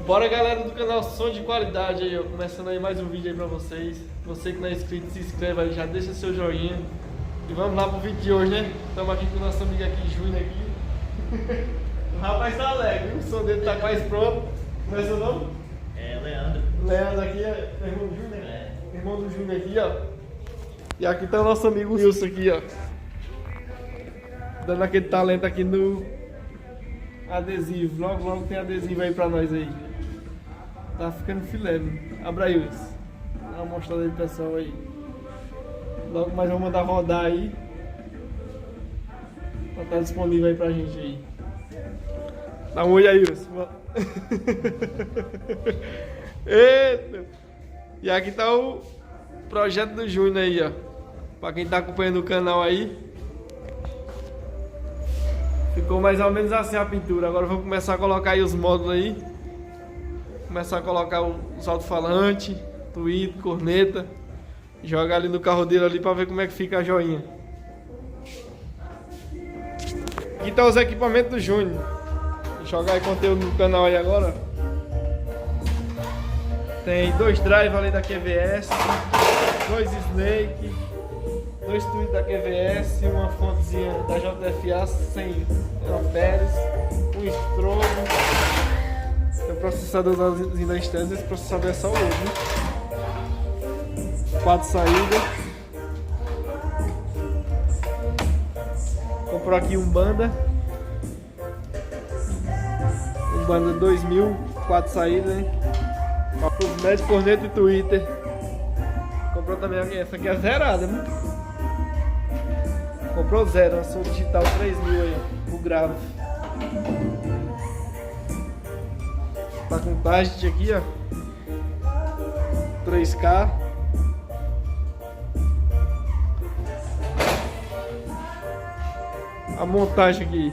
Bora, galera do canal Som de Qualidade aí, ó. Começando aí mais um vídeo aí pra vocês. Você que não é inscrito, se inscreve aí, já deixa seu joinha. E vamos lá pro vídeo de hoje, né? Estamos aqui com o nosso amigo aqui, Júnior aqui. O rapaz tá alegre, viu? O som dele tá quase pronto. Como é seu nome? É, Leandro. Leandro aqui, é irmão do Júnior? É. Irmão do Júnior aqui, ó. E aqui tá o nosso amigo Wilson aqui, ó. Dando aquele talento aqui no adesivo. Logo tem adesivo aí pra nós aí. Tá ficando filé, mano. Abra aí, Wilson. Dá uma mostrada aí pro pessoal aí. Logo mais vamos mandar rodar aí. Pra estar disponível aí pra gente aí. Dá um oi aí, Wilson. Eita! E aqui tá o projeto do Júnior aí, ó. Pra quem tá acompanhando o canal aí. Ficou mais ou menos assim a pintura. Agora eu vou começar a colocar aí os módulos aí. Começar a colocar os alto-falantes, tweet, corneta. Jogar ali no carro dele ali pra ver como é que fica a joinha. Aqui tá os equipamentos do Júnior. Vou jogar aí conteúdo no canal aí agora. Tem 2 drive ali da QVS, 2 Snake, 2 tweets da QVS, uma fontezinha da JFA 100 amperes, um strobo. Tem o processadorzinho da Stanley, esse processador é só hoje, né? 4 saídas. Comprou aqui um Banda 2000, 4 saídas, né? Os médios, corneta e Twitter. Comprou também essa aqui é zerada, né? Comprou zero, uma som digital 3000 aí, o grave. Tá com target aqui, ó. 3K. A montagem aqui.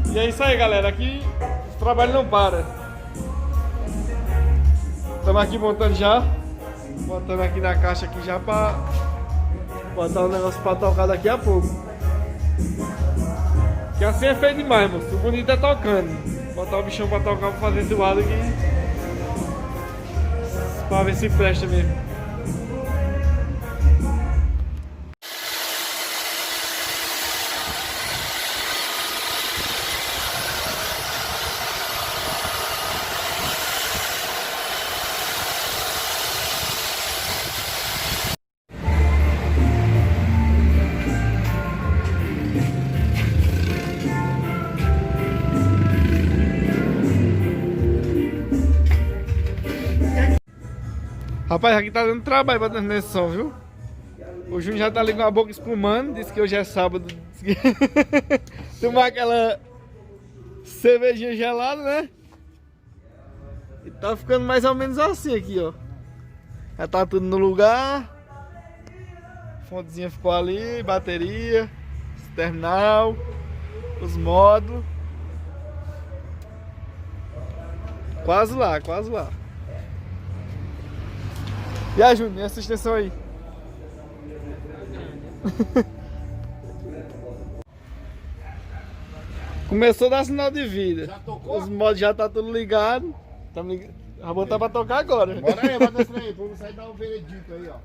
E é isso aí, galera, aqui o trabalho não para. Estamos aqui montando já. Botando aqui na caixa aqui já pra botar o negócio pra tocar daqui a pouco. Que assim é feio demais, moço. O bonito é tocando. Botar o bichão pra tocar pra fazer esse lado aqui. Pra ver se presta mesmo. Rapaz, aqui tá dando trabalho pra ter esse som, viu? O Júnior já tá ali com a boca espumando. Disse que hoje é sábado. Tomar aquela cervejinha gelada, né? E tá ficando mais ou menos assim aqui, ó. Já tá tudo no lugar. Fontezinha ficou ali, bateria, terminal, os módulos. Quase lá, quase lá. E aí, Júnior, essa extensão aí? Começou a dar sinal de vida. Já tocou? Os modos já tá tudo ligado. Vou botar pra tocar agora. Bora aí, bota esse aí, pra você dar um veredito aí, ó.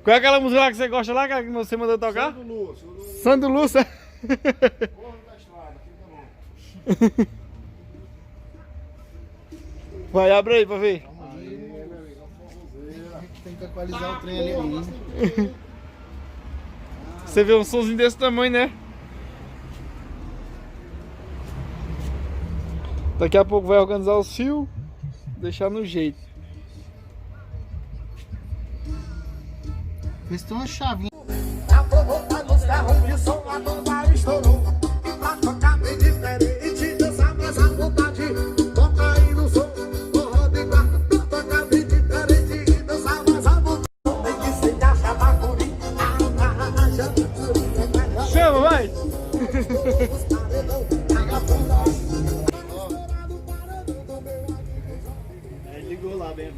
Qual é aquela música lá que você gosta lá, que você mandou tocar? Santo Lúcio. Santo Lúcio. Corno da estrada, fica bom. Vai, abre aí pra ver. Tem que atualizar o trem ali ainda. Você vê um somzinho desse tamanho, né? Daqui a pouco vai organizar os fios, deixar no jeito. Vê se tem uma chavinha. A forrota nos carros de som, a bomba estourou. E pra tocar bem diferente, dançar mais à vontade. Toca aí no som, forró de guarda. Pra tocar bem diferente, e dançar mais à vontade. Tem que se achar bacuri. Chama, vai! Aí ligou lá bem,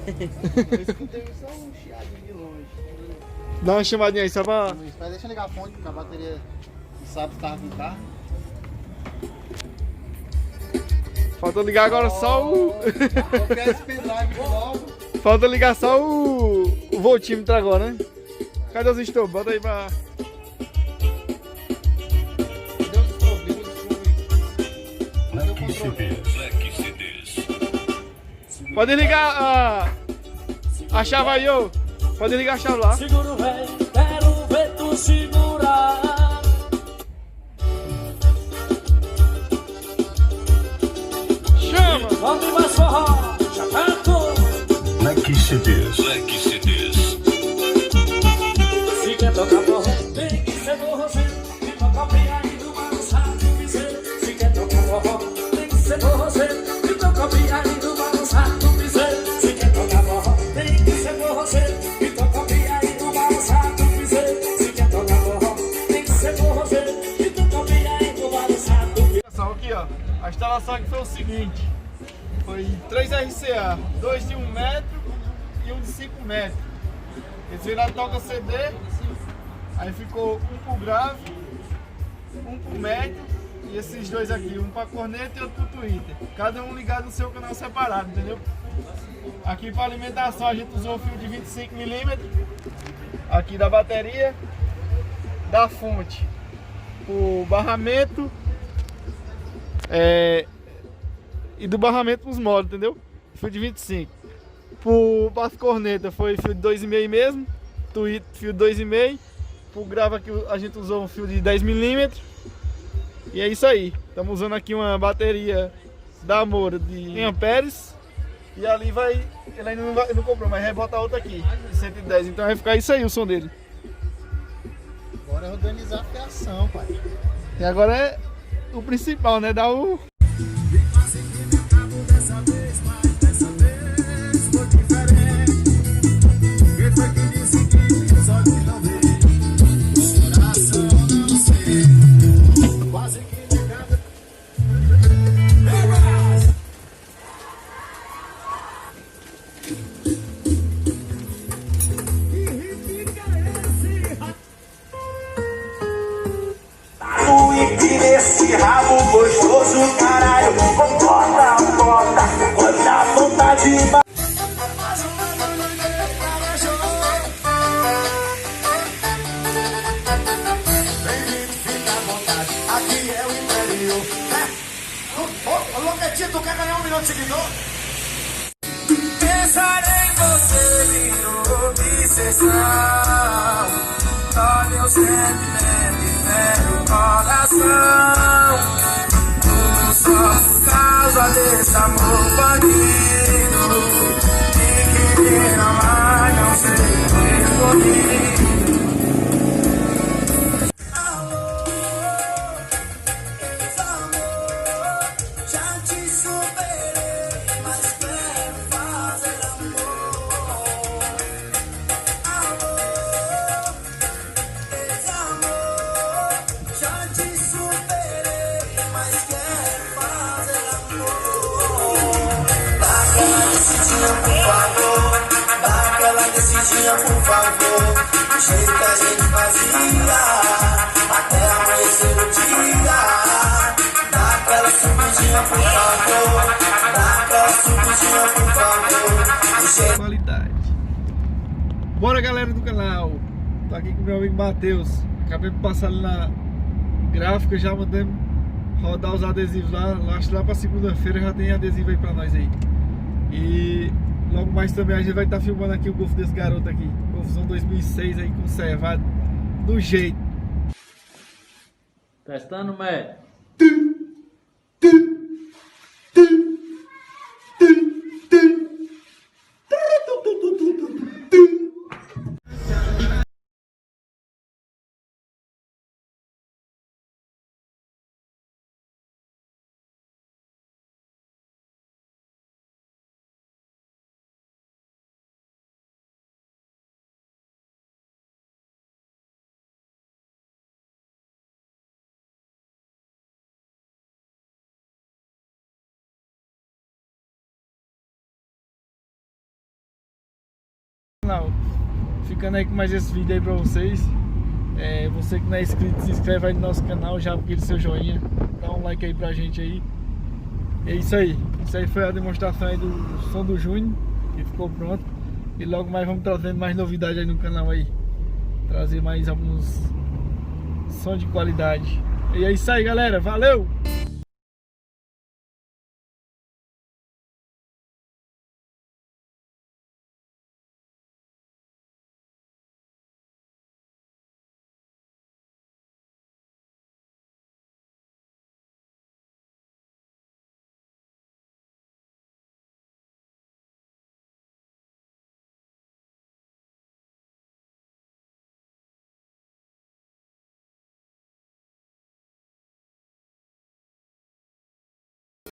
eu escutei só um chiadinho de longe. Dá uma chamadinha aí só pra... Mas deixa eu ligar a fonte, porque a bateria não sabe se tava com carro. Falta ligar agora só o... Qualquer esse pendrive logo. Falta ligar só o voltímetro agora, né? Cadê os estopos? Bota aí pra... Deus estou, Deus estou. Cadê o controle? Pode ligar a chave aí, ô. Pode ligar a chave lá. Segura o véi, quero ver tu segurar. Chama! Vamos mais forró, já cantou. Black CDs. Black CDs. Se quer tocar forró, tem que ser forrozeiro. E tocar bem aí no balançado do piseiro. Se quer tocar forró, tem que ser forrozeiro. E tocar bem aí no balançado do piseiro. Se quer tocar forró, tem que ser forrozeiro. E tocar bem aí no balançado do piseiro. Se quer tocar forró, tem que ser forrozeiro. E tocar bem aí no balançado do piseiro. Pessoal, aqui ó, a instalação aqui foi o seguinte. Foi 3 RCA, 2 de 1 metro e um de 5 metros. Eles viraram toca CD, aí ficou um pro grave, um pro médio e esses dois aqui, um pra corneta e outro pro Twitter. Cada um ligado no seu canal separado, entendeu? Aqui para alimentação a gente usou o fio de 25mm, aqui da bateria, da fonte, o barramento e do barramento pros modos, entendeu? Fio de 25. Para as cornetas foi fio de 2,5 mesmo, Twitter fio de 2,5. Pro grave aqui a gente usou um fio de 10mm. E é isso aí. Estamos usando aqui uma bateria da Moura de 100 amperes. E ali vai, ele ainda não comprou, mas vai botar outra aqui, de 110. Então vai ficar isso aí o som dele. Agora é organizar a fiação, pai. E agora é o principal, né? Dar o... E nesse rabo gostoso, caralho, bota, quanta vontade. Aqui é o interior. Ô, Loquetinho, tu quer ganhar 1 milhão de seguidor? Pensar em você virou obsessão. Olha o sentimento e velho coração. Tudo só por causa desse amor bandido. E que não mais não ser escondido. Por favor, do jeito que a gente fazia, até amanhecer o dia. Dá aquela subidinha, por favor. Dá aquela subidinha, por favor. Do jeito... Qualidade. Bora, galera do canal. Tô aqui com meu amigo Matheus. Acabei de passar ali na gráfica, já mandamos rodar os adesivos lá. Acho que lá pra segunda-feira já tem adesivo aí pra nós aí. E logo mais também a gente vai estar filmando aqui o Golf desse garoto aqui. Golfzão 2006 aí, conservado do jeito. Testando, médio. Canal. Ficando aí com mais esse vídeo aí pra vocês. Você que não é inscrito, se inscreve aí no nosso canal, já aquele seu joinha, dá um like aí pra gente aí. E é isso aí. Isso aí foi a demonstração aí do som do Júnior, que ficou pronto. E logo mais vamos trazendo mais novidades aí no canal aí. Trazer mais alguns sons de qualidade. E é isso aí, galera. Valeu!